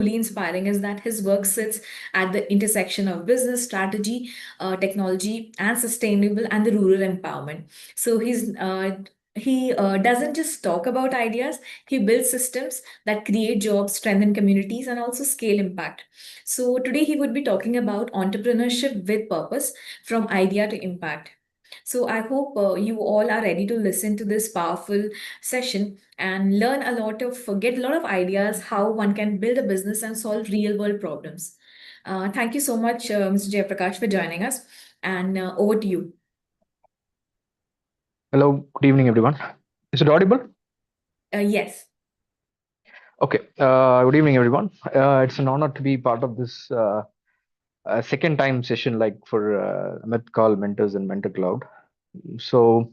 truly inspiring is that his work sits at the intersection of business strategy, technology, and sustainable and the rural empowerment. So he doesn't just talk about ideas; he builds systems that create jobs, strengthen communities, and also scale impact. So today he would be talking about entrepreneurship with purpose, from idea to impact. So I hope you all are ready to listen to this powerful session and learn a lot of get a lot of ideas how one can build a business and solve real world problems. Thank you so much, Mr. Jayaprakash, for joining us. And over to you. Hello, good evening, everyone. Is it audible? Yes. Okay. Good evening, everyone. It's an honor to be part of this second time session, like for Amit Call Mentors and Mentor Cloud. So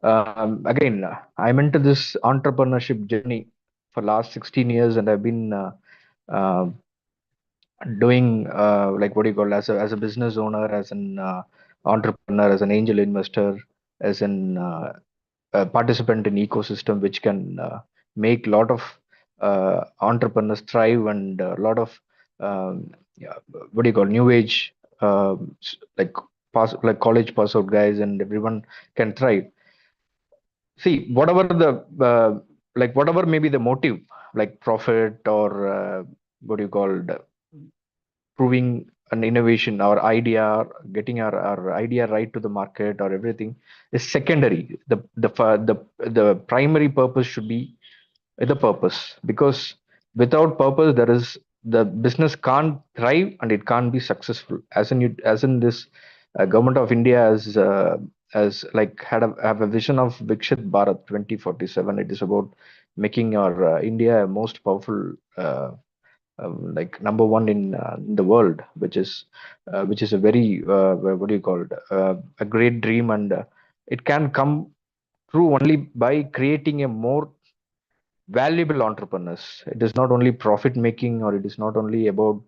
again, I'm into this entrepreneurship journey for last 16 years, and I've been uh, doing like what do you call as a business owner, as an entrepreneur, as an angel investor, as an participant in ecosystem which can make a lot of entrepreneurs thrive, and a lot of yeah, what do you call new age like like college pass out guys and everyone can thrive. See, whatever the like whatever may be the motive, like profit or what do you call it, proving an innovation, our idea, getting our idea right to the market or everything is secondary. The primary purpose should be the purpose, because without purpose there is the business can't thrive and it can't be successful. As in this government of India as like have a vision of Vikshit Bharat 2047. It is about making our India a most powerful like number one in the world, which is a very what do you call it, a great dream, and it can come true only by creating a more valuable entrepreneurs. It is not only profit making, or it is not only about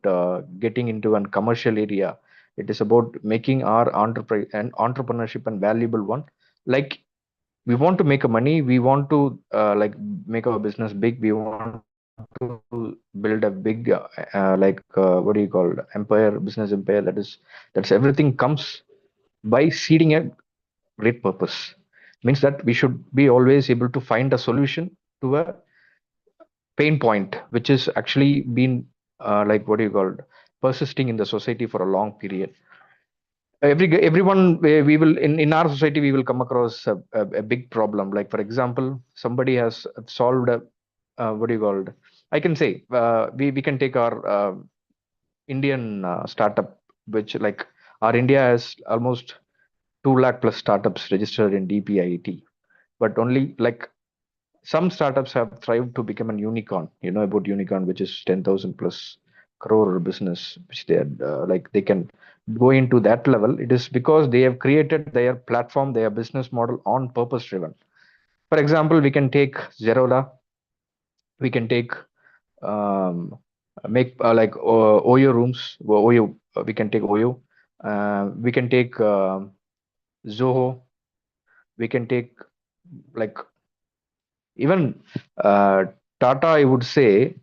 getting into an commercial area. It is about making our entrepreneurship and valuable one. Like we want to make a money, we want to like make our business big, we want to build a big what do you call empire, business empire. That's everything comes by seeding a great purpose. Means that we should be always able to find a solution to a pain point which is actually been like what do you call it, persisting in the society for a long period. Everyone, we will in our society we will come across a big problem. Like for example, somebody has solved a what do you call it, I can say we can take our Indian startup, which like our India has almost 2 lakh plus startups registered in DPIIT, but only like some startups have thrived to become an unicorn. You know about unicorn, which is 10,000 plus crore business, which they had, like they can go into that level. It is because they have created their platform, their business model on purpose driven. For example, we can take Zerola, we can take um, make like Oyo rooms, Oyo, we can take Oyo, we can take Zoho, we can take like even Tata, I would say,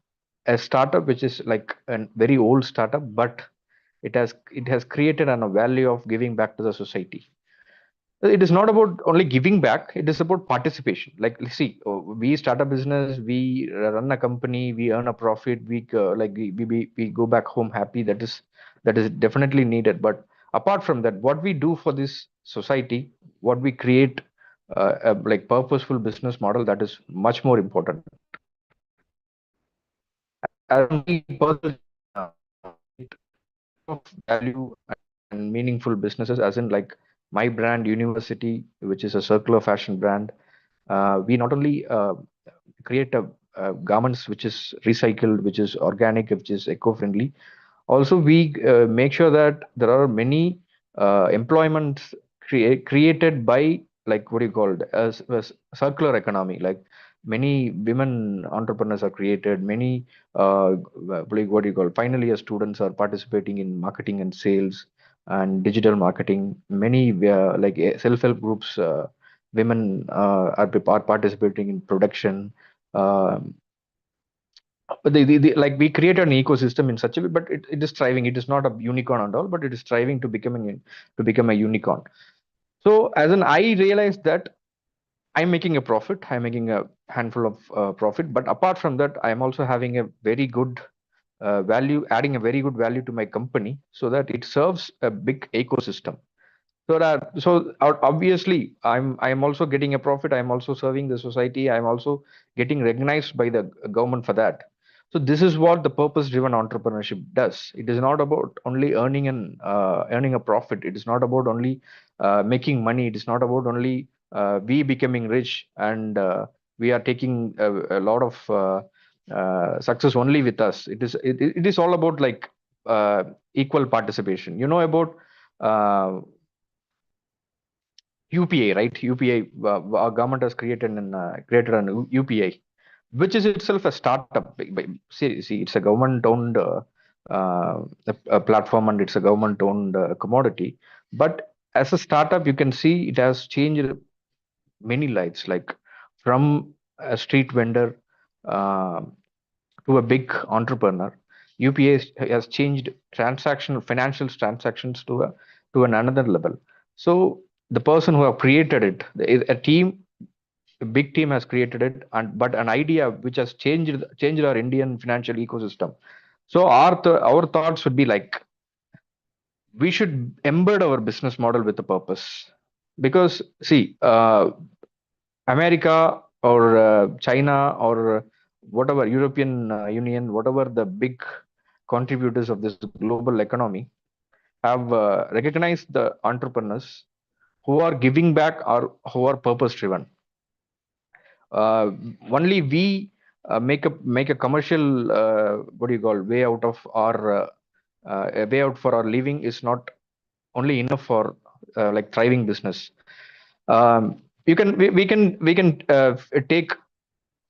a startup which is like a very old startup, but it has created a value of giving back to the society. It is not about only giving back; it is about participation. Like, see, we start a business, we run a company, we earn a profit, we go back home happy. That is definitely needed. But apart from that, what we do for this society, what we create, like purposeful business model, that is much more important. As me personally, of value and meaningful businesses, as in like my brand University, which is a circular fashion brand. We not only create garments which is recycled, which is organic, which is eco-friendly. Also, we make sure that there are many employments created by, like what do you call it, as circular economy. Like many women entrepreneurs are created. Many like what do you call final year students are participating in marketing and sales and digital marketing. Many like self-help groups, women are participating in production. Um like we created an ecosystem in such a way, but it is thriving. It is not a unicorn and all, but it is striving to become a unicorn. So as an I realized that I'm making a profit. I'm making a handful of profit, but apart from that, I'm also having a very good value, adding a very good value to my company, so that it serves a big ecosystem. Obviously, I'm also getting a profit. I'm also serving the society. I'm also getting recognized by the government for that. So this is what the purpose-driven entrepreneurship does. It is not about only earning a profit. It is not about only making money. It is not about only we becoming rich and we are taking a lot of success only with us. It is all about like equal participation. You know about UPI, right? UPI, our government has created an UPI, which is itself a startup. See, it's a government-owned a platform, and it's a government-owned commodity. But as a startup, you can see it has changed many lives, like from a street vendor uh, to a big entrepreneur. UPI has changed transactional financial transactions to an another level. So the person who have created it, a team, a big team has created it, and but an idea which has changed our Indian financial ecosystem. So our thoughts would be like we should embed our business model with a purpose, because see, America or China or whatever European Union, whatever the big contributors of this global economy have recognized the entrepreneurs who are giving back or who are purpose driven. Uh, Only we make a commercial what do you call way out of our a way out for our living is not only enough for like thriving business. You can we can take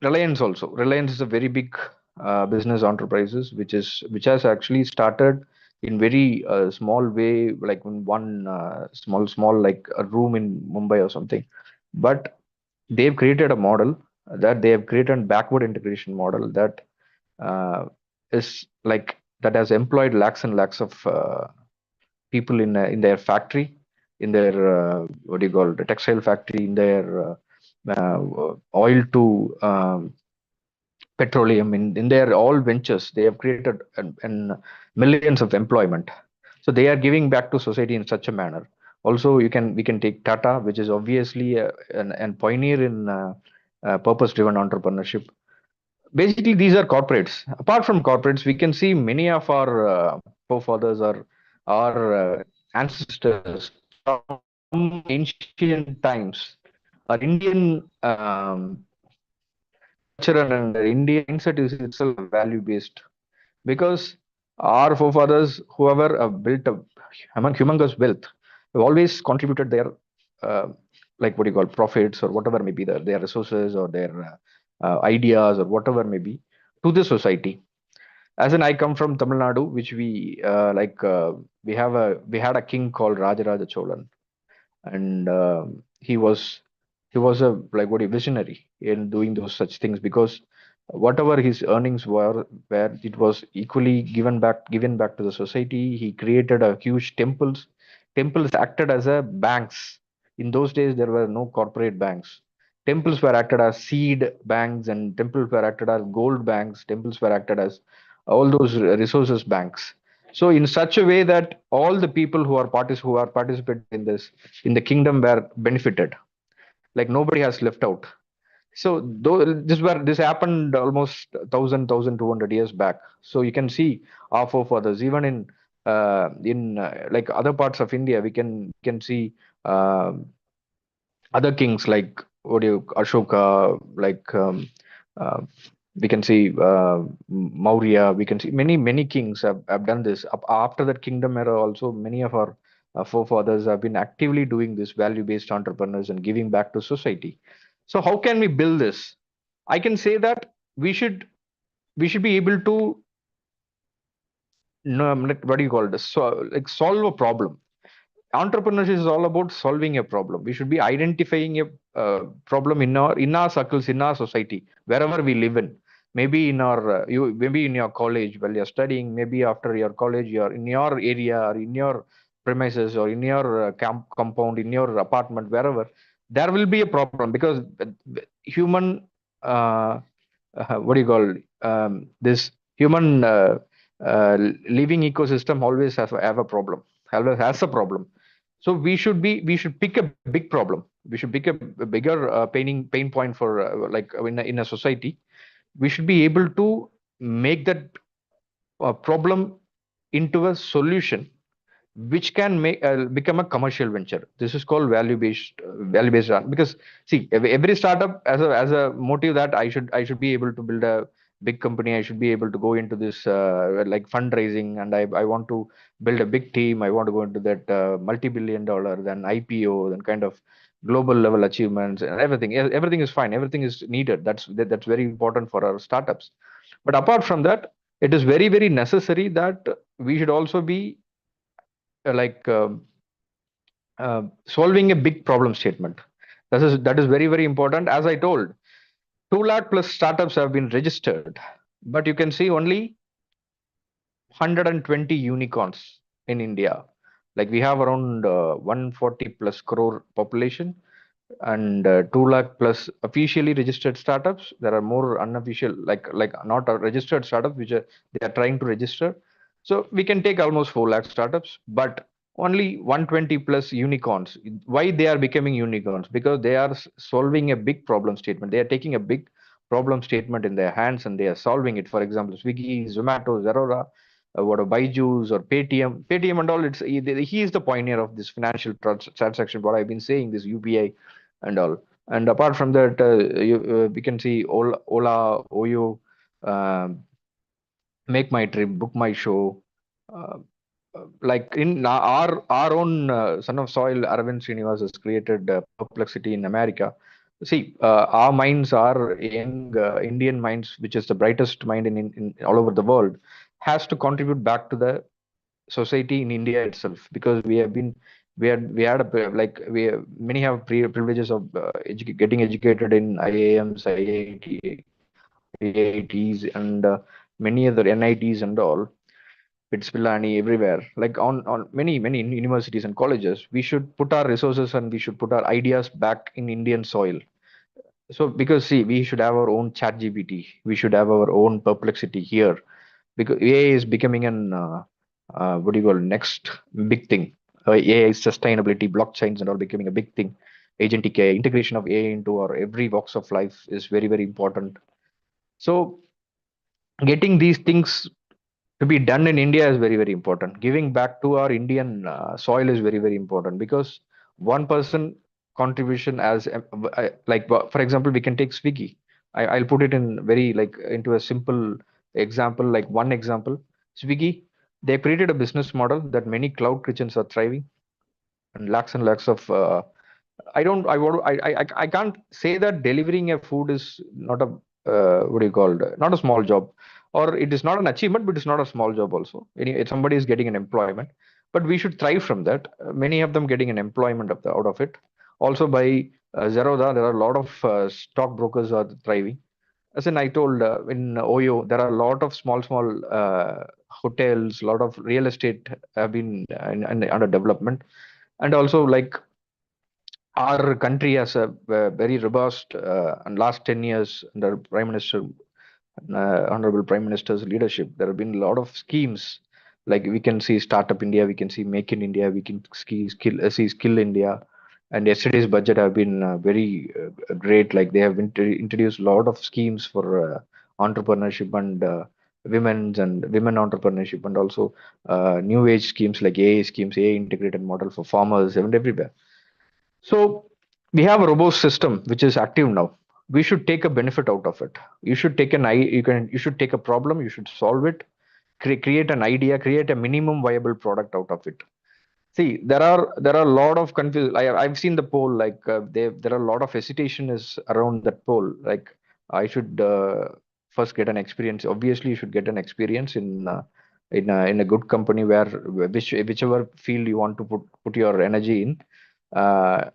Reliance also. Reliance is a very big business enterprises, which has actually started in very small way, like in one small like a room in Mumbai or something. But they've created a model that they have created a backward integration model that uh, is like that has employed lakhs and lakhs of people in their factory, in their what do you call the textile factory, in their oil to petroleum in their all ventures. They have created and millions of employment, so they are giving back to society in such a manner. Also, we can take Tata, which is obviously an pioneer in purpose driven entrepreneurship. Basically, these are corporates. Apart from corporates, we can see many of our forefathers or our ancestors from ancient times. Our Indian culture and Indian mindset is itself value based, because our forefathers, whoever built a humongous wealth, have always contributed their uh, like what do you call profits or whatever may be their resources or their ideas or whatever may be to the society. As in, I come from Tamil Nadu, which we had a king called Rajaraja Cholan, and he was a like what a visionary in doing those such things, because whatever his earnings were it was equally given back to the society. He created a huge temples acted as a banks. In those days there were no corporate banks. Temples were acted as seed banks, and temples were acted as gold banks. Temples were acted as all those resources banks. So in such a way that all the people who are participating in the kingdom were benefited. Like nobody has left out. So this happened almost 1,200 years back. So you can see our forefathers even in like other parts of India. We can see uh, other kings like what do you Ashoka, like uh, we can see Maurya. We can see many kings have done this. After that kingdom era, also many of our forefathers have been actively doing this value-based entrepreneurs and giving back to society. So how can we build this? I can say that we should be able to no, like, what do you call this? So like solve a problem. Entrepreneurship is all about solving a problem. We should be identifying a problem in our circles, in our society, wherever we live in. maybe in our maybe in your college while you're studying, maybe after your college, you're in your area or in your premises or in your compound, in your apartment, wherever, there will be a problem because human uh, what do you call this human uh, living ecosystem always have a problem, always has a problem. So we should pick a big problem, we should pick a bigger pain point for like in a society. We should be able to make that problem into a solution which can make become a commercial venture. This is called value based run. Because see, every startup as a motive that I should be able to build a big company. I should be able to go into this like fundraising, and I want to build a big team. I want to go into that multi-billion dollar, then IPO, then kind of global level achievements and everything. Everything is fine. Everything is needed. That's very important for our startups. But apart from that, it is very necessary that we should also be like solving a big problem statement. That is very important. As I told, 2 lakh plus startups have been registered, but you can see only 120 unicorns in India. Like we have around 140 plus crore population, and 2 lakh plus officially registered startups. There are more unofficial, like not registered startups which are they are trying to register. So we can take almost 4 lakh startups, but only 120 plus unicorns. Why they are becoming unicorns? Because they are solving a big problem statement. They are taking a big problem statement in their hands and they are solving it. For example, Swiggy, Zomato, Zerora, what a Byju's or Paytm and all. He is the pioneer of this financial transaction. What I've been saying, this UPI and all. And apart from that, we can see Ola, Oyo, um, Make My Trip, Book My Show. Uh, like in our own son of soil, Arvind Srinivas has created Perplexity in America. See, our minds are young Indian minds, which is the brightest mind in all over the world, has to contribute back to the society in India itself, because we had many have privileges of getting educated in IIMs, IITs, and many other NITs and all. It's Pilani everywhere, like on many universities and colleges. We should put our resources and we should put our ideas back in Indian soil. So because see, we should have our own chat GPT, we should have our own perplexity here, because AI is becoming an what do you call next big thing. AI sustainability, blockchains, and all becoming a big thing. Agentic AI, integration of AI into our every walks of life is very important. So getting these things to be done in India is very important. Giving back to our Indian soil is very important, because one person contribution as like for example, we can take Swiggy. I'll put it in very like into a simple example, like one example. Swiggy, they created a business model that many cloud kitchens are thriving, and lakhs of I don't I want I can't say that delivering a food is not a what do you call it, not a small job, or it is not an achievement, but it's not a small job also. Somebody is getting an employment, but we should thrive from that. Many of them getting an employment out of it. Also by Zerodha, there are a lot of stockbrokers are thriving. As in I told, in Oyo, there are a lot of small hotels, a lot of real estate have been under development, and also like our country has a very robust and last 10 years under honorable prime minister's leadership, there have been a lot of schemes. Like we can see Startup India, we can see Make in India, we can see Skill India. And yesterday's budget have been very great. Like they have introduced a lot of schemes for entrepreneurship and women entrepreneurship, and also new age schemes like AI schemes, AI integrated model for farmers and everywhere. So we have a robust system which is active now. We should take a benefit out of it. You should take an I you should take a problem, you should solve it, create an idea, create a minimum viable product out of it. See, there are a lot of confuse. I've seen the poll, like there are a lot of hesitation is around that poll. Like I should first get an experience. Obviously, you should get an experience in a good company, whichever field you want to put your energy in. Uh,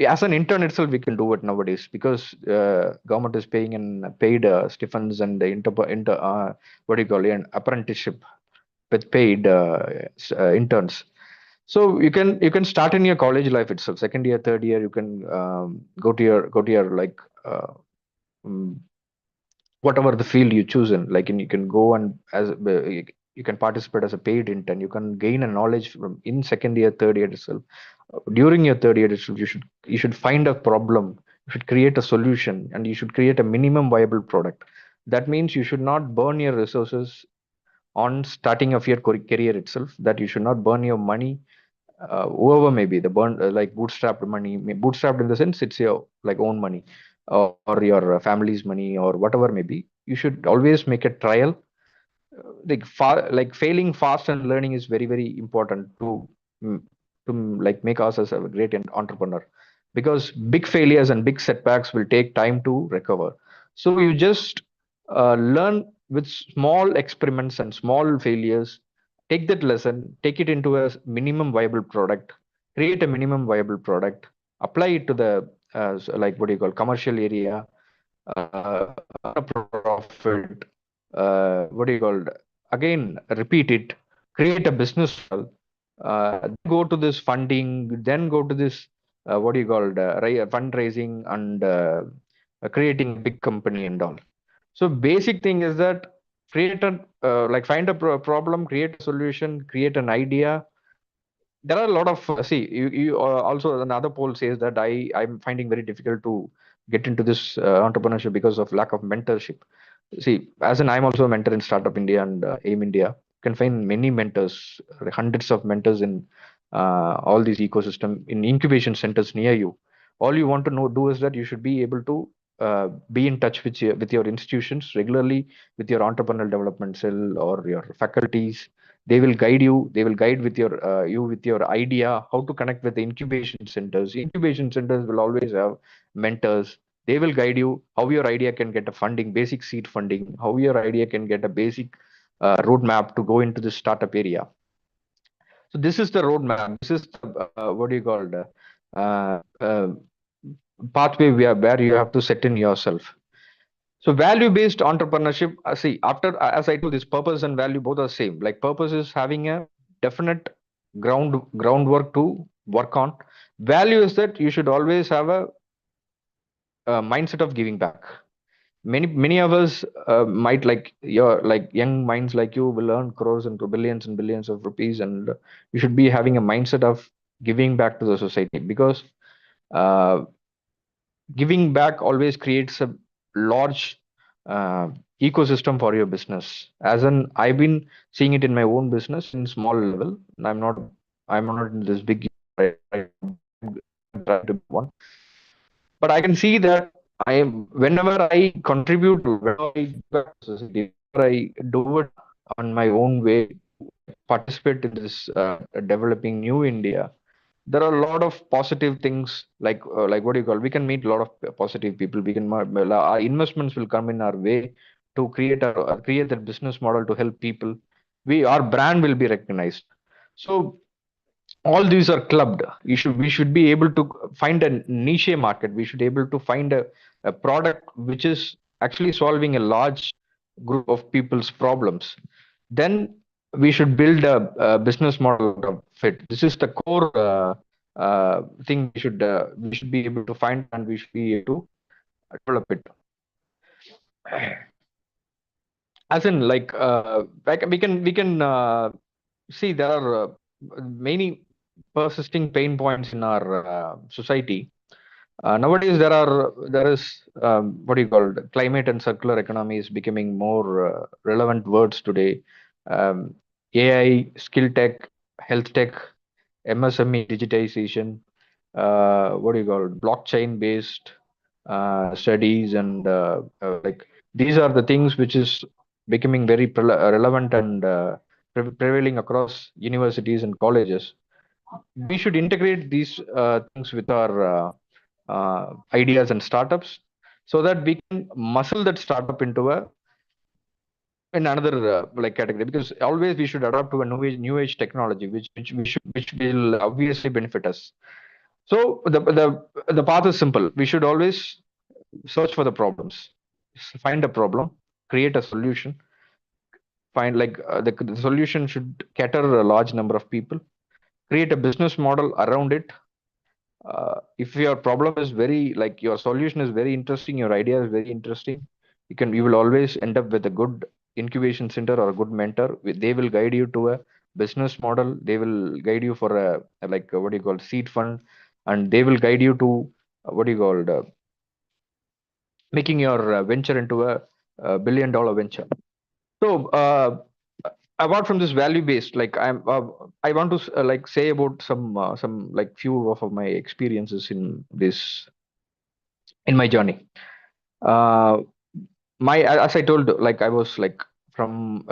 as an intern itself we can do it nowadays, because government is paying in paid stipends and the what do you call it, an apprenticeship with paid interns. So you can start in your college life itself, second year, third year. You can go to your like um, whatever the field you choose in. Like, and you can go and you can participate as a paid intern. You can gain a knowledge from in second year, third year itself. During your third year itself, you should find a problem. You should create a solution, and you should create a minimum viable product. That means you should not burn your resources on starting of your career itself. That you should not burn your money, whoever may be the burn like bootstrapped money, bootstrapped in the sense it's your like own money, or your family's money, or whatever may be. You should always make a trial. Like failing fast and learning is very very important mm, to like make us as a great entrepreneur, because big failures and big setbacks will take time to recover. So you just learn with small experiments and small failures. Take that lesson, take it into a minimum viable product, create a minimum viable product, apply it to the like what do you call commercial area, a profit, what do you call it? Again, repeat it, create a business model, then go to this funding, then go to this what do you call it? Fundraising and creating a big company and all. So basic thing is that create a like find a problem, create a solution, create an idea. There are a lot of see you also another poll says that I'm finding very difficult to get into this entrepreneurship because of lack of mentorship. See, as an I'm also a mentor in Startup India and AIM India. You can find many mentors, hundreds of mentors in all these ecosystem in incubation centers near you. All you want to know do is that you should be able to be in touch with your institutions regularly, with your entrepreneurial development cell or your faculties. They will guide you. They will guide with you with your idea how to connect with the incubation centers. Incubation centers will always have mentors. They will guide you how your idea can get a funding, basic seed funding, how your idea can get a basic roadmap to go into the startup area. So this is the roadmap. This is the, what do you call it? Pathway where you have to set in yourself. So value-based entrepreneurship, see, after as I told, this purpose and value both are same. Like purpose is having a definite groundwork to work on. Value is that you should always have a mindset of giving back. Many of us might like your like young minds like you will earn crores and billions of rupees, and you should be having a mindset of giving back to the society, because uh, giving back always creates a large uh, ecosystem for your business. As an I've been seeing it in my own business in small level, and I'm not in this big I'm trying to be one, but I can see that I am whenever I contribute to whenever I give back to society, whenever I do it on my own way, participate in this developing new India. There are a lot of positive things, like what do you call, we can meet a lot of positive people. We can our investments will come in our way to create that business model to help people. Our brand will be recognized. So all these are clubbed. We should be able to find a niche market. We should be able to find a product which is actually solving a large group of people's problems. Then we should build a business model out of it. This is the core thing we should be able to find, and we should be able to develop it. As in like we can see there are many persisting pain points in our society. Nowadays, there is what do you call it? Climate and circular economy is becoming more relevant words today. AI, skill tech, health tech, MSME digitization, what do you call it? Blockchain based studies, and like these are the things which is becoming very relevant and prevailing across universities and colleges. We should integrate these things with our ideas and startups, so that we can muscle that startup into a in another like category, because always we should adapt to a new age technology which will obviously benefit us. So the path is simple. We should always search for the problems, find a problem, create a solution, find the solution should cater a large number of people, create a business model around it. If your problem is very like your solution is very interesting, your idea is very interesting, you will always end up with a good incubation center or a good mentor. They will guide you to a business model. They will guide you for what do you call seed fund, and they will guide you to what do you call making your venture into a billion-dollar venture. So apart from this value based, I want to say about some like few of my experiences in my journey. Uh, as I told, like I was like from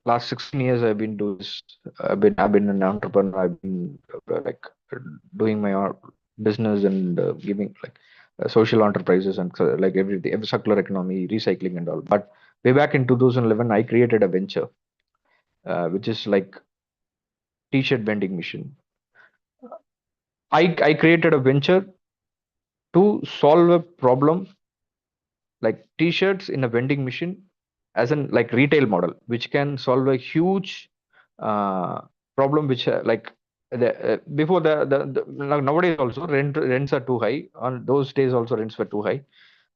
last 16 years I've been doing this. I've been an entrepreneur. I've been doing my own business and giving social enterprises and like everything, every circular economy, recycling and all. But way back in 2011, I created a venture which is like t-shirt vending machine. I created a venture to solve a problem like t-shirts in a vending machine as an like retail model which can solve a huge uh, problem which before nowadays also rents are too high. On those days also rents were too high.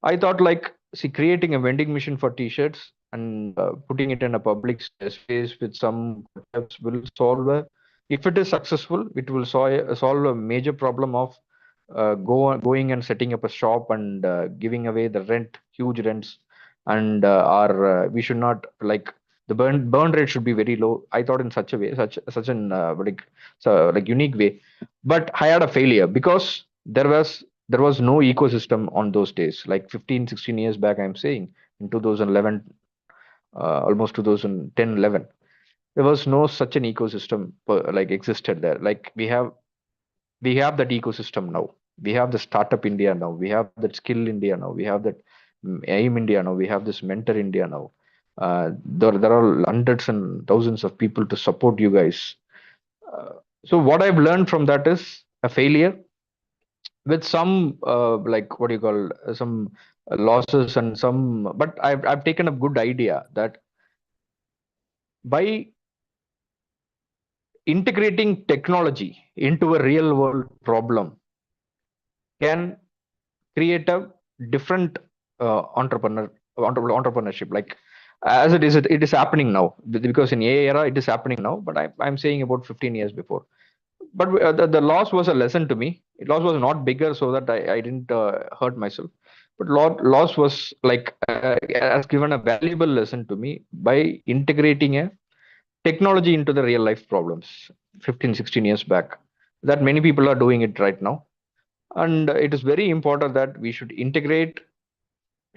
I thought like see creating a vending machine for t-shirts and putting it in a public space with some concepts will solve a, if it is successful it will solve a major problem of going and setting up a shop and giving away the rent, huge rents, and our we should not like the burn rate should be very low. I thought in such a way, such an like unique way, but I had a failure because there was no ecosystem on those days, like 15, 16 years back. I'm saying in 2011, almost 2010, 11. There was no such an ecosystem like existed there. Like we have that ecosystem now. We have the startup India now. We have that skill India now. We have that aim India now. We have this mentor India now. There are hundreds and thousands of people to support you guys. Uh, so what I've learned from that is a failure with some like what do you call some losses and some. But I've taken a good idea that by integrating technology into a real world problem can create a different entrepreneurship like as it is happening now because in AI era it is happening now, but I'm saying about 15 years before. But the loss was a lesson to me. Loss was not bigger so that I didn't hurt myself, but loss was like has given a valuable lesson to me by integrating a technology into the real life problems 15, 16 years back, that many people are doing it right now. And it is very important that we should integrate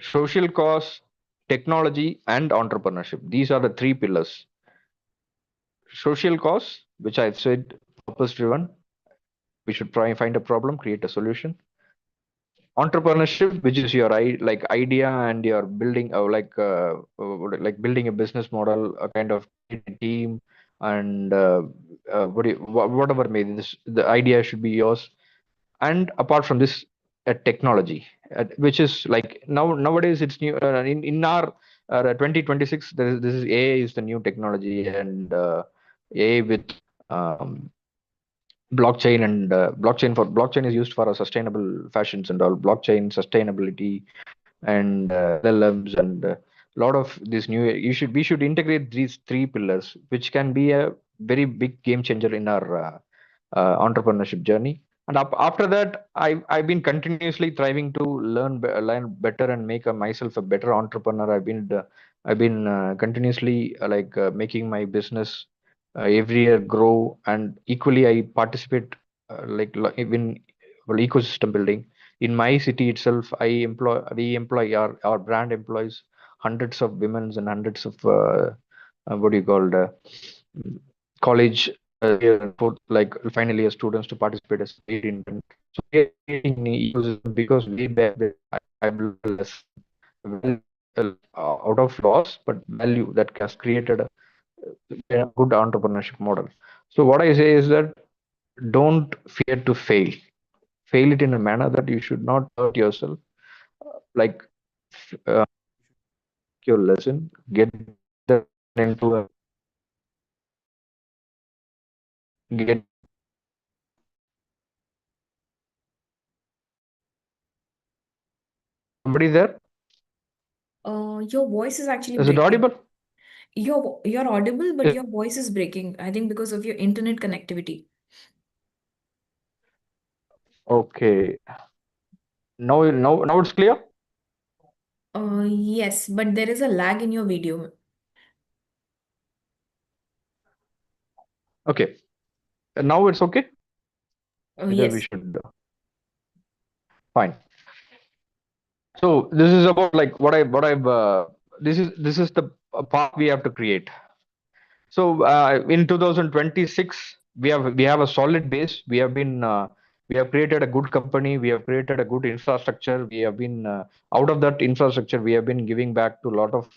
social cause, technology, and entrepreneurship. These are the three pillars. Social cause, which I've said, purpose driven. We should try and find a problem, create a solution. Entrepreneurship, which is your like idea and you're building like building a business model, a kind of team, and whatever may this the idea should be yours. And apart from this technology which is like nowadays it's new in our 2026 this is AI is the new technology, and AI with um, blockchain and blockchain is used for a sustainable fashions and all blockchain sustainability and LLMs and a lot of this new we should integrate these three pillars which can be a very big game changer in our entrepreneurship journey. And after that I've been continuously trying to learn better and make myself a better entrepreneur. I've been continuously making my business every year grow, and equally I participate even well, ecosystem building in my city itself. We employ our brand employs hundreds of women and hundreds of what do you call college year and fourth, like final year students to participate as paid intern. So we are creating an ecosystem because way back then I've learned less value, out of loss, but value that has created a good entrepreneurship model. So what I say is that don't fear to fail. fail it in a manner that you should not hurt yourself. Like uh, your lesson, get that into a get somebody there. Your voice is actually Is it breaking. audible? You're audible, but Yes. your voice is breaking. I think because of your internet connectivity. Okay. Now it's clear. Yes, but there is a lag in your video. Okay. Now it's okay. Either we Yes. should fine. So this is about like what I've this is the path we have to create. So in 2026, we have a solid base. We have created a good company. We have created a good infrastructure. We have been out of that infrastructure. We have been giving back to a lot of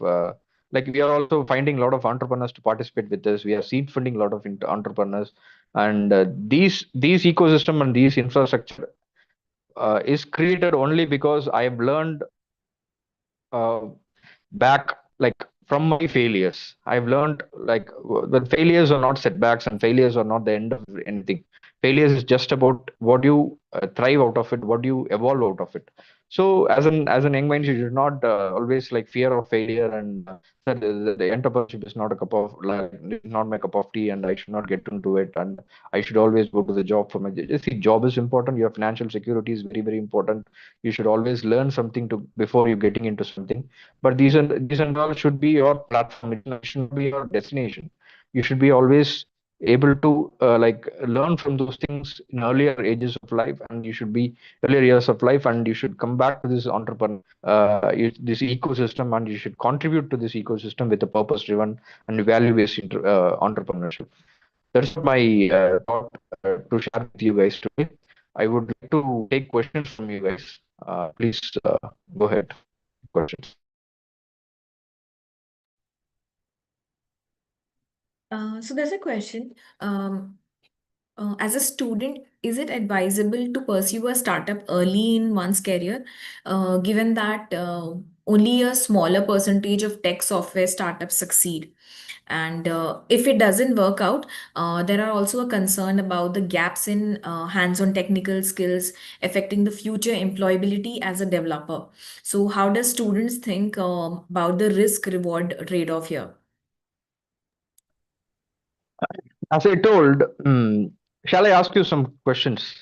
like we are also finding a lot of entrepreneurs to participate with us. We are seed funding a lot of entrepreneurs, and these ecosystem and these infrastructure is created only because I have learned uh, back like from my failures. I've learned like that failures are not setbacks and failures are not the end of anything. Failures is just about what you thrive out of it, what you evolve out of it. So as an young mind, you should not always like fear of failure and that the entrepreneurship is not a cup of like it's not my cup of tea and I should not get into it and I should always go to the job for my see job is important. Your financial security is very important. You should always learn something to before you getting into something, but these and all should be your platform. It should not be your destination. You should be always able to like learn from those things in earlier ages of life, and you should be earlier years of life, and you should come back to this entrepreneur this ecosystem, and you should contribute to this ecosystem with a purpose driven and value based entrepreneurship. That's what my thought to share with you guys today. I would like to take questions from you guys. Please go ahead. Questions. So there's a question. As a student, is it advisable to pursue a startup early in one's career, given that only a smaller percentage of tech software startups succeed? And if it doesn't work out, there are also a concern about the gaps in hands-on technical skills affecting the future employability as a developer. So, how does students think about the risk-reward trade-off here? As I told, shall I ask you some questions?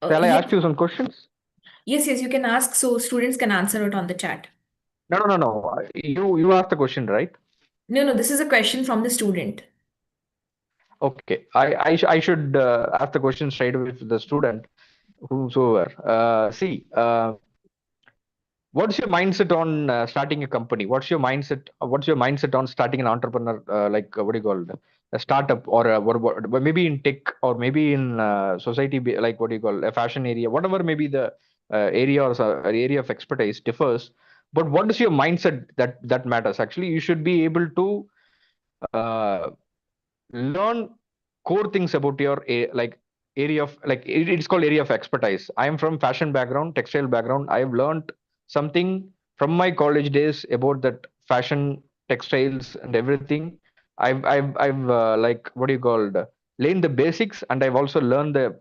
Shall I Yes, ask you some questions? yes, you can ask so students can answer it on the chat. No, no, no, no. You asked the question, right? No, no, this is a question from the student. Okay. I should ask the question straight away to the student, whomsoever. See, what's your mindset on starting a company? What's your mindset? What's your mindset on starting an entrepreneur? What do you call it? A startup or what maybe in tech or maybe in society, like what do you call a fashion area, whatever maybe the area or area of expertise differs. But what is your mindset that matters? Actually, you should be able to uh, learn core things about your like area of like it's called area of expertise. I am from fashion background, textile background. I've learned something from my college days about that fashion, textiles, and everything. I've like what do you call it, learned the basics, and I've also learned the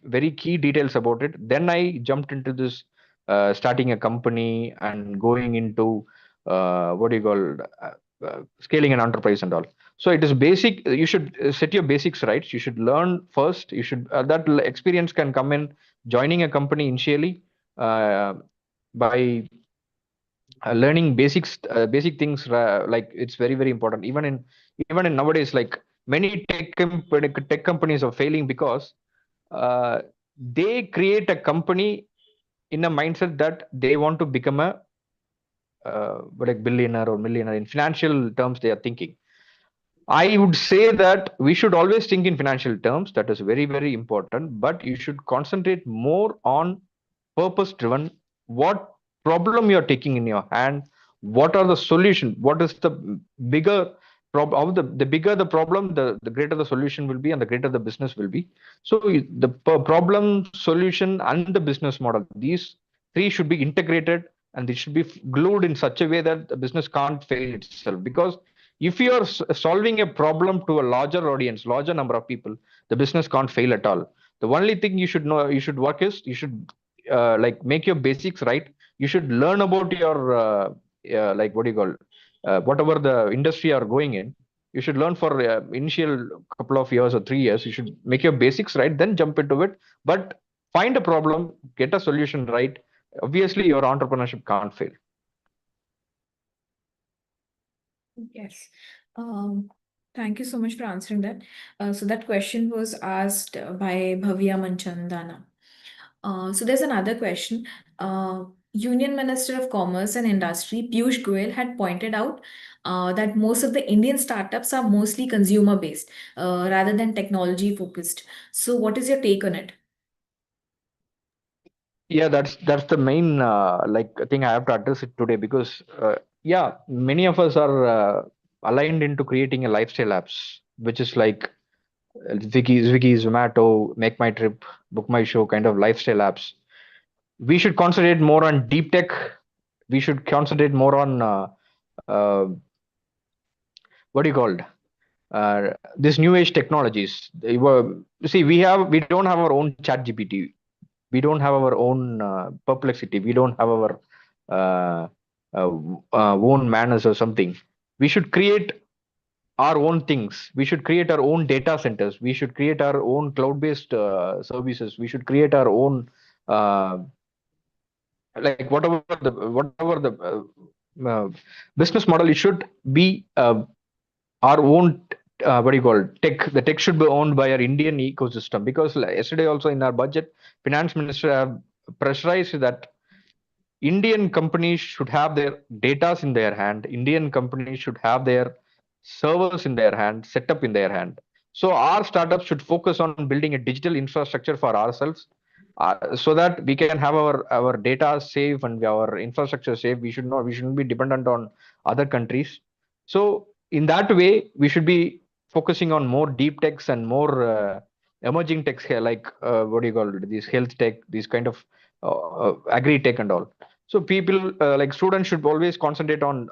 very key details about it. Then I jumped into this starting a company and going into what do you call it, scaling an enterprise and all. So it is basic. You should set your basics right. You should learn first. You should experience can come in joining a company initially uh, by learning basic things. Like it's very important. Even in nowadays, like many tech companies are failing because they create a company in a mindset that they want to become a like billionaire or millionaire in financial terms. They are thinking. I would say that we should always think in financial terms. That is very important. But you should concentrate more on purpose driven. What problem you're taking in your hand? What are the solution? What is the bigger? how the bigger the problem, the greater the solution will be and the greater the business will be. So the problem, solution, and the business model, these three should be integrated, and they should be glued in such a way that the business can't fail itself. Because if you are solving a problem to a larger audience, larger number of people, the business can't fail at all. The only thing you should know, you should work is, you should like make your basics right. You should learn about your like what do you call, whatever the industry are going in. You should learn for initial couple of years or 3 years. You should make your basics right, then jump into it. But find a problem, get a solution right. Obviously, your entrepreneurship can't fail. Yes. Um, Thank you so much for answering that. So that question was asked by Bhavya Manchandana. So there's another question. Union Minister of Commerce and Industry Piyush Goyal had pointed out that most of the Indian startups are mostly consumer based rather than technology focused. So what is your take on it? Yeah, that's the main like thing I have to address it today. Because yeah, many of us are aligned into creating a lifestyle apps, which is like Swiggy, Zomato, Make My Trip, Book My Show kind of lifestyle apps. We should concentrate more on deep tech. We should concentrate more on uh, what do you call it? These new age technologies. See, we don't have our own chat GPT. We don't have our own perplexity. We don't have our uh, own manners or something. We should create our own things. We should create our own data centers. We should create our own cloud-based services. We should create our own like whatever the business model. It should be our own what do you call it? Tech. The tech should be owned by our Indian ecosystem. Because like, yesterday also in our budget, finance minister have pressurized that Indian companies should have their datas in their hand. Indian companies should have their servers in their hand, set up in their hand. So our startups should focus on building a digital infrastructure for ourselves, so that we can have our data safe and our infrastructure safe. We shouldn't be dependent on other countries. So in that way, we should be focusing on more deep techs and more emerging techs here, like what do you call it? These health tech, these kind of agri tech and all. So people like students should always concentrate on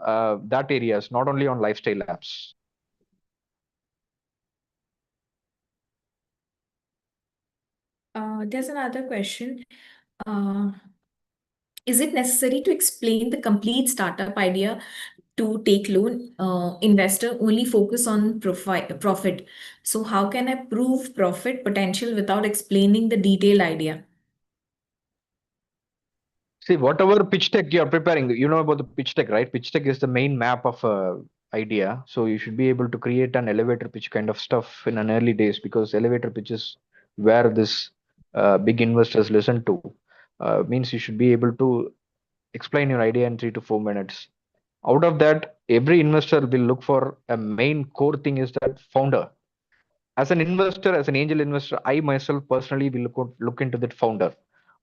that areas, not only on lifestyle apps. There's another question. Uh, is it necessary to explain the complete startup idea to take loan? Investor only focus on profit. So how can I prove profit potential without explaining the detailed idea? See, whatever pitch deck you're preparing, you know about the pitch deck, right? Pitch deck is the main map of idea. So you should be able to create an elevator pitch kind of stuff in an early days, because elevator pitch is where this big investors listen to. Means you should be able to explain your idea in 3 to 4 minutes. Out of that, every investor will look for a main core thing is that founder. As an investor, as an angel investor, I myself personally will look into that founder.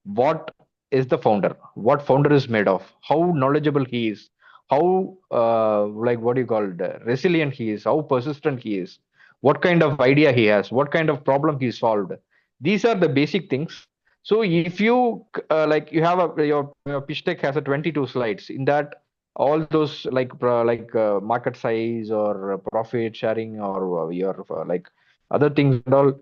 What is the founder? What founder is made of? How knowledgeable he is? How like what do you call it? Resilient he is? How persistent he is? What kind of idea he has? What kind of problem he solved? These are the basic things. So if you like you have your pitch deck has a 22 slides. In that, all those like market size or profit sharing or your like other things and all,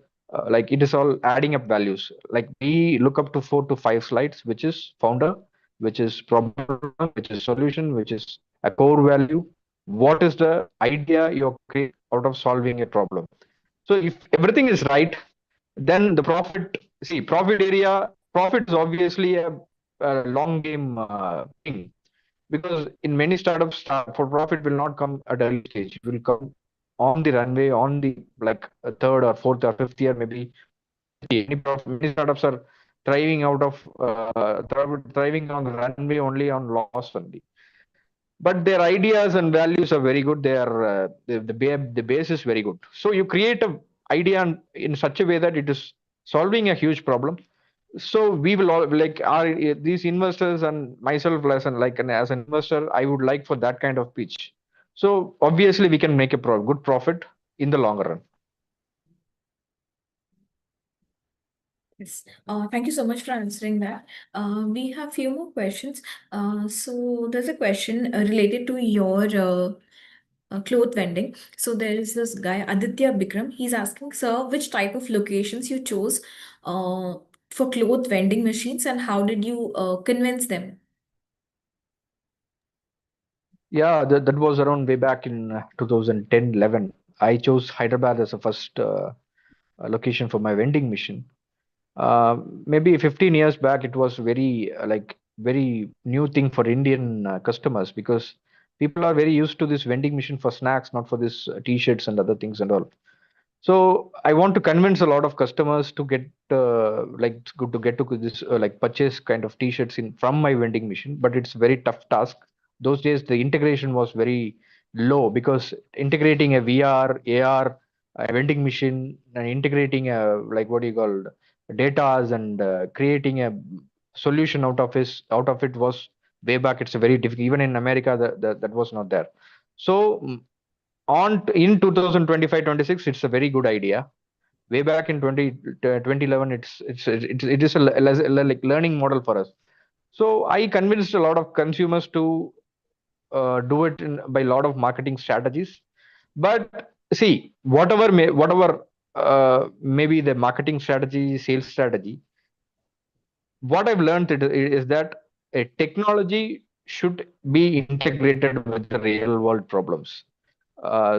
like it is all adding up values. Like we look up to 4 to 5 slides, which is founder, which is problem, which is solution, which is a core value. What is the idea you're creating out of solving a problem? So if everything is right, then the profit, see, profit area, profit is obviously a long game thing. Because in many startups, for profit will not come at early stage. It will come on the runway, on the like a third or fourth or fifth year, maybe. Many startups are thriving out of thriving on the runway only on loss only. But their ideas and values are very good. They are the base is very good. So you create a idea in such a way that it is solving a huge problem. So we will all like our these investors and myself as an investor, I would like for that kind of pitch. So obviously we can make a good profit in the longer run. Yes. Thank you so much for answering that. We have few more questions. So there's a question related to your cloth vending. So there is this guy Aditya Bikram. He's asking, sir, which type of locations you chose uh, for cloth vending machines, and how did you convince them? Yeah, that was around way back in 2010, 11. I chose Hyderabad as a first location for my vending machine. Maybe 15 years back, it was very like very new thing for Indian customers, because people are very used to this vending machine for snacks, not for this t-shirts and other things and all. So I want to convince a lot of customers to get like it's good to get to this like purchase kind of t-shirts in from my vending machine, but it's very tough task. Those days the integration was very low, because integrating a VR, AR, a vending machine, and integrating a like what do you call datas, and creating a solution out of it was way back. It's a very difficult. Even in America, that was not there. So in 2025-26, it's a very good idea. Way back in 2011, it is a like learning model for us. So I convinced a lot of consumers to do it by a lot of marketing strategies. But see, whatever maybe the marketing strategy, sales strategy, what I've learned is that a technology should be integrated with the real world problems.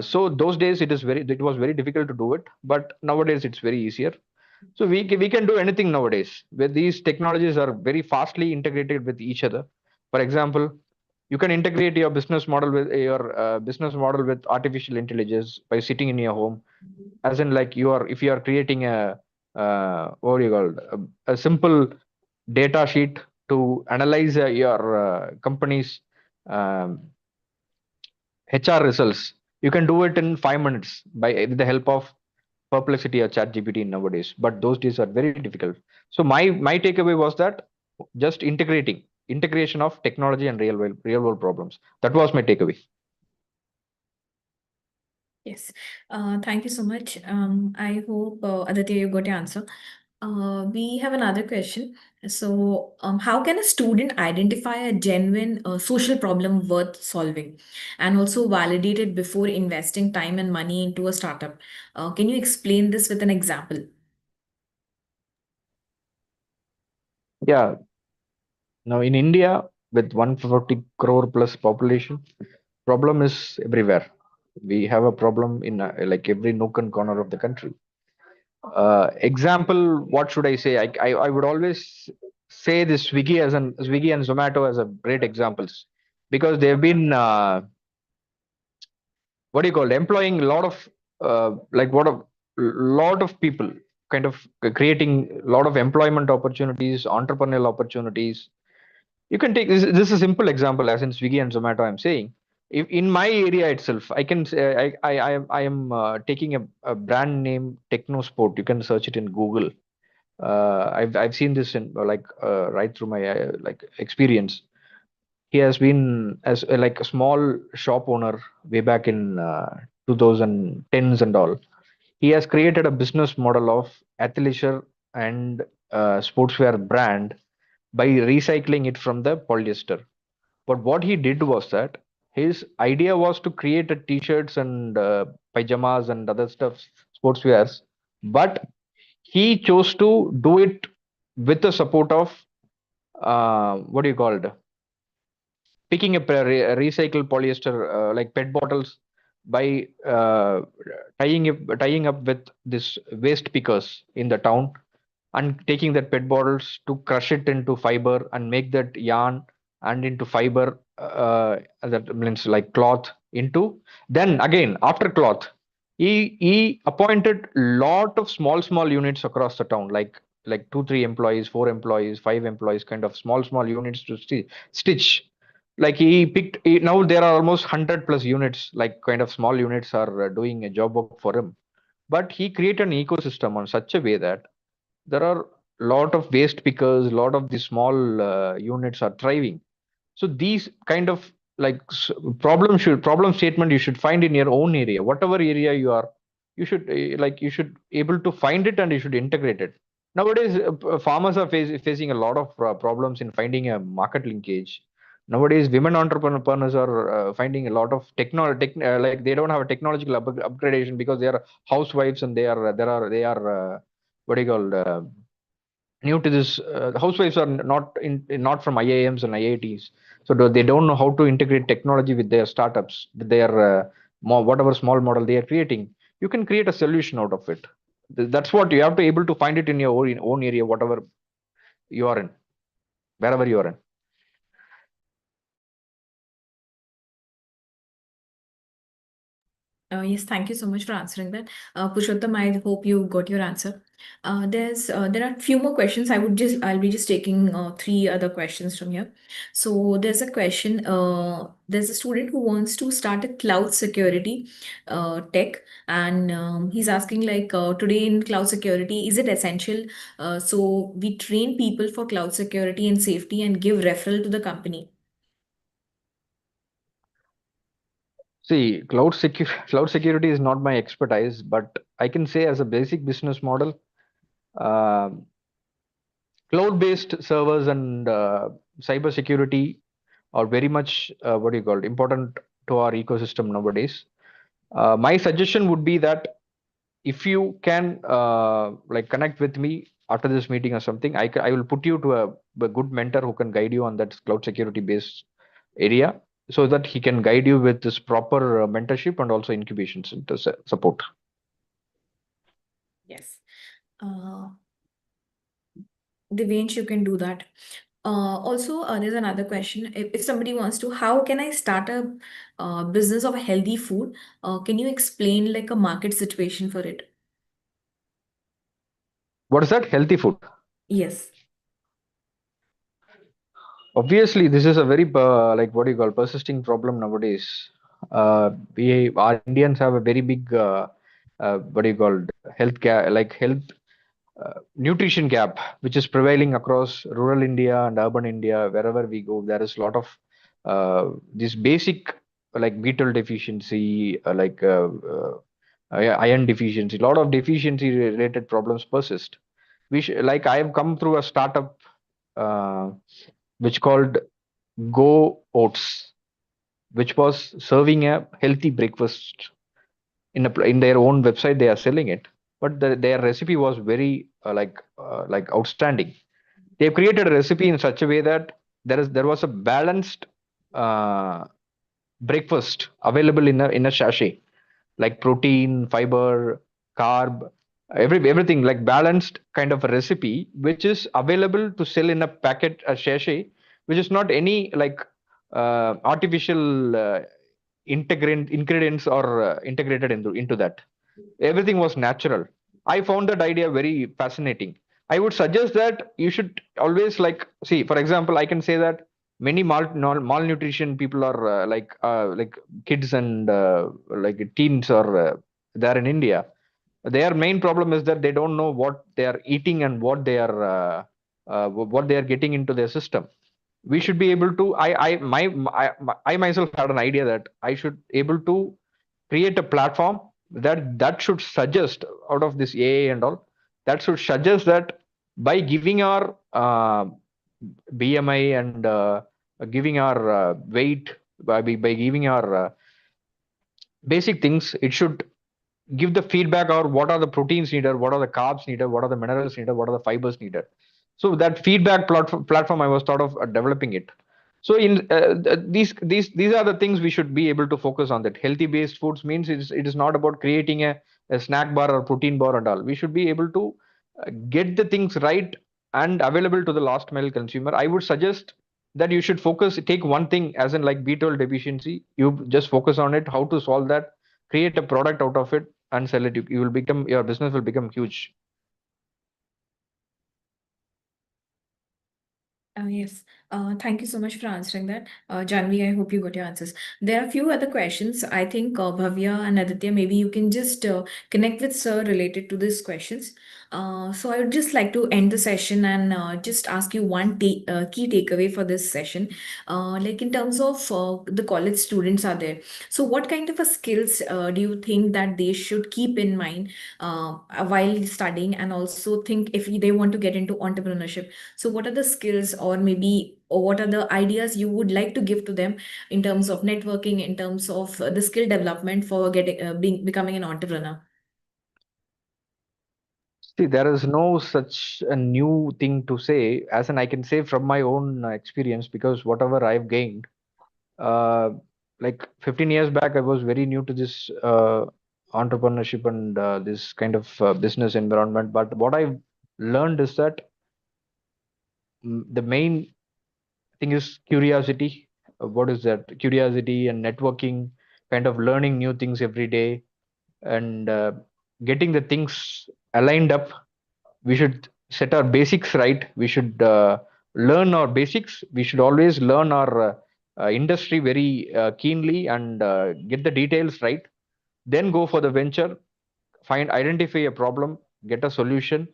So those days it was very difficult to do it, but nowadays it's very easier. So we can do anything nowadays, where these technologies are very fastly integrated with each other. For example, you can integrate your business model with artificial intelligence by sitting in your home. As in, like, if you are creating a what do you call it, a simple data sheet to analyze your company's um, HR results, you can do it in 5 minutes by with the help of Perplexity or ChatGPT nowadays. But those days are very difficult. So my takeaway was that just integration of technology and real world problems. That was my takeaway. Yes. Thank you so much. I hope Aditya, you got your answer. We have another question. So, how can a student identify a genuine social problem worth solving and also validate it before investing time and money into a startup? Can you explain this with an example? Yeah. Now in India, with 140 crore plus population, problem is everywhere. We have a problem in like every nook and corner of the country. Example, what should I say? I would always say this Swiggy and Zomato as a great examples, because they've been what do you call it, employing a lot of like what a lot of people, kind of creating a lot of employment opportunities, entrepreneurial opportunities. You can take this is a simple example, as in Swiggy and Zomato. I'm saying, if in my area itself, I can say I am taking a brand name Technosport. You can search it in Google. I've seen this in right through my like experience. He has been as like a small shop owner way back in 2010s and all. He has created a business model of athleisure and sportswear brand by recycling it from the polyester. But what he did was that his idea was to create a t-shirts and pajamas and other stuff, sportswears, but he chose to do it with the support of what do you call it? Picking up a recycled polyester like PET bottles by tying up with this waste pickers in the town, and taking that PET bottles to crush it into fiber and make that yarn and into fiber, that means like cloth into. Then again, after cloth, he appointed lot of small units across the town, like 2 3 employees, 4 employees, 5 employees, kind of small units to stitch. Like now there are almost 100 plus units, like kind of small units are doing a job work for him. But he created an ecosystem on such a way that there are lot of waste pickers, lot of the small units are thriving. So these kind of like problem statement you should find in your own area, whatever area you are. You should you should able to find it and you should integrate it. Nowadays farmers are facing a lot of problems in finding a market linkage. Nowadays women entrepreneurs are finding a lot of like they don't have a technological upgradation because they are housewives, and they are what do you call new to this. Housewives are not from IIMs and IITs, so they don't know how to integrate technology with their startups, with their whatever small model they are creating. You can create a solution out of it. That's what you have to able to find it in your own area, whatever you are in, wherever you are in. Yes, thank you so much for answering that. Purushottam, I hope you got your answer. There are few more questions. I'll be just taking three other questions from here. So there's a question. There's a student who wants to start a cloud security tech, and he's asking like today in cloud security, is it essential? So we train people for cloud security and safety and give referral to the company. See, cloud security is not my expertise, but I can say as a basic business model, uh, cloud-based servers and cyber security are very much what do you call it, important to our ecosystem nowadays. My suggestion would be that if you can like connect with me after this meeting or something, I will put you to a good mentor who can guide you on that cloud security based area, so that he can guide you with this proper mentorship and also incubation center support. Yes. Uh, Devansh, you can do that. Also, there's another question. If somebody wants to, how can I start a business of healthy food? Can you explain like a market situation for it? What is that? Healthy food. Yes. Obviously, this is a very like what do you call persisting problem nowadays. We our Indians have a very big what do you call health care, like health nutrition gap, which is prevailing across rural India and urban India. Wherever we go, there is a lot of this basic like beetle deficiency, iron deficiency. A lot of deficiency related problems persist. Like I have come through a startup uh, which called Go Oats, which was serving a healthy breakfast in their own website. They are selling it, but their recipe was very like outstanding. They've created a recipe in such a way that there was a balanced uh, breakfast available in a sachet, like protein, fiber, carb, everything like balanced kind of a recipe, which is available to sell in a packet, a sachet, which is not any like artificial ingredients or integrated into that. Everything was natural. I found that idea very fascinating. I would suggest that you should always like see, for example, I can say that many malnutrition people are like kids and like teens are there in India. Their main problem is that they don't know what they are eating and what they are getting into their system. We should be able to I myself had an idea that I should able to create a platform that should suggest, out of this AI and all, that should suggest that by giving our BMI and giving our weight, by giving our basic things, it should give the feedback or what are the proteins needed, what are the carbs needed, what are the minerals needed, what are the fibers needed. So that feedback platform I was thought of developing it. So in these are the things we should be able to focus on. That healthy based foods means it is not about creating a snack bar or protein bar and all. We should be able to get the things right and available to the last mile consumer. I would suggest that you should take one thing, as in like B12 deficiency. You just focus on it, how to solve that, create a product out of it and sell it. You will become, your business will become huge. Yes. Thank you so much for answering that. Janvi, I hope you got your answers. There are a few other questions. I think Bhavya and Aditya, maybe you can just connect with Sir related to these questions. So I would just like to end the session and just ask you one key takeaway for this session. Like in terms of the college students are there. So what kind of a skills do you think that they should keep in mind while studying, and also think if they want to get into entrepreneurship? So, what are the skills, or maybe or what are the ideas you would like to give to them in terms of networking, in terms of the skill development for getting becoming an entrepreneur? See, there is no such a new thing to say, as in I can say from my own experience, because whatever I've gained, uh, like 15 years back, I was very new to this entrepreneurship and this kind of business environment. But what I've learned is that the main thing is curiosity. What is that? Curiosity and networking, kind of learning new things every day, and getting the things aligned up. We should set our basics right. We should learn our basics. We should always learn our industry very keenly and get the details right. Then go for the venture, find, identify a problem, get a solution,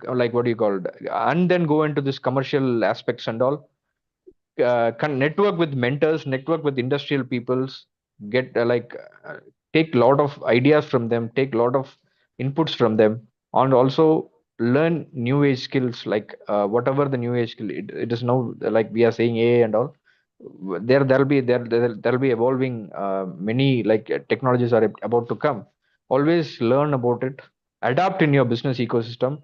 like what do you call it, and then go into this commercial aspects and all. Network with mentors, network with industrial peoples, get take lot of ideas from them, take lot of inputs from them, and also learn new age skills, like whatever the new age skill, it is now like we are saying AI and all. There'll be evolving many like technologies are about to come. Always learn about it, adapt in your business ecosystem,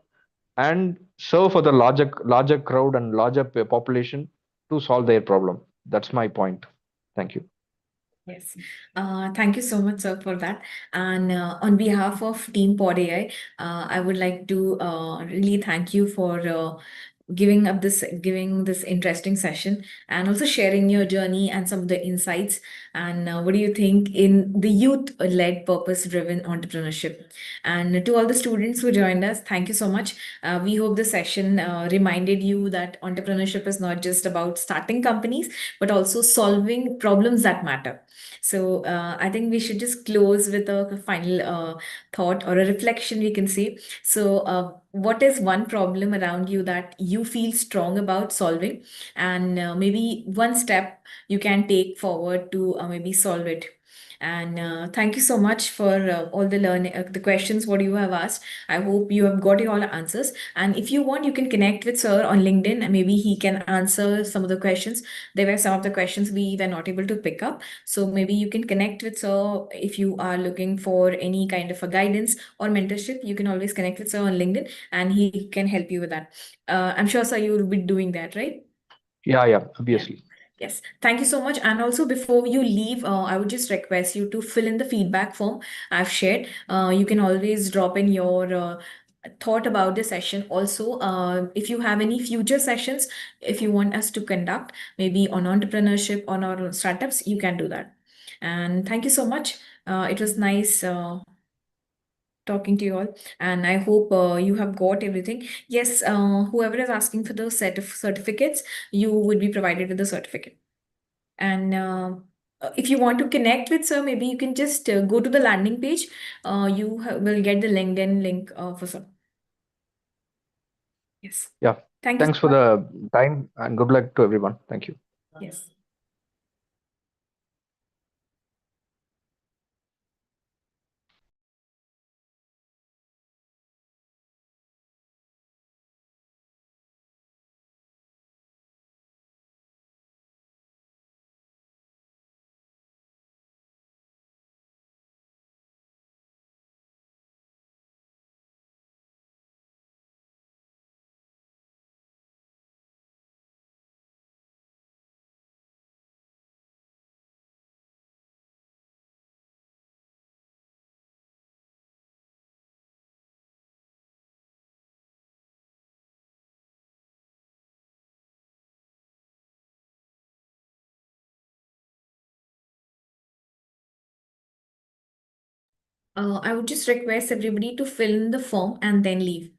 and serve for the larger crowd and larger population to solve their problem. That's my point. Thank you. Yes. Thank you so much, sir, for that. And on behalf of Team Pod AI, I would like to really thank you for giving this interesting session, and also sharing your journey and some of the insights. And what do you think in the youth led purpose driven entrepreneurship? And to all the students who joined us, thank you so much. We hope the session reminded you that entrepreneurship is not just about starting companies, but also solving problems that matter. So I think we should just close with a final thought or a reflection, we can say. So, what is one problem around you that you feel strong about solving, and maybe one step you can take forward to maybe solve it? And thank you so much for all the the questions what you have asked. I hope you have got all the answers. And if you want, you can connect with Sir on LinkedIn, and maybe he can answer some of the questions. There were some of the questions we were not able to pick up, so maybe you can connect with Sir if you are looking for any kind of a guidance or mentorship. You can always connect with Sir on LinkedIn, and he can help you with that. I'm sure, Sir, you will be doing that, right? Yeah, yeah, Yeah. obviously. Yes. Thank you so much. And also, before you leave, I would just request you to fill in the feedback form I've shared. You can always drop in your thought about the session. Also, if you have any future sessions, if you want us to conduct, maybe on entrepreneurship, on our startups, you can do that. And thank you so much. It was nice talking to you all, and I hope you have got everything. Yes, whoever is asking for the set of certificates, you would be provided with the certificate. And if you want to connect with Sir, maybe you can just go to the landing page. Will get the LinkedIn link for Sir. Yes. Yeah. Thank you so Thanks for much. the time and good luck to everyone. Thank you. Yes. I would just request everybody to fill in the form and then leave.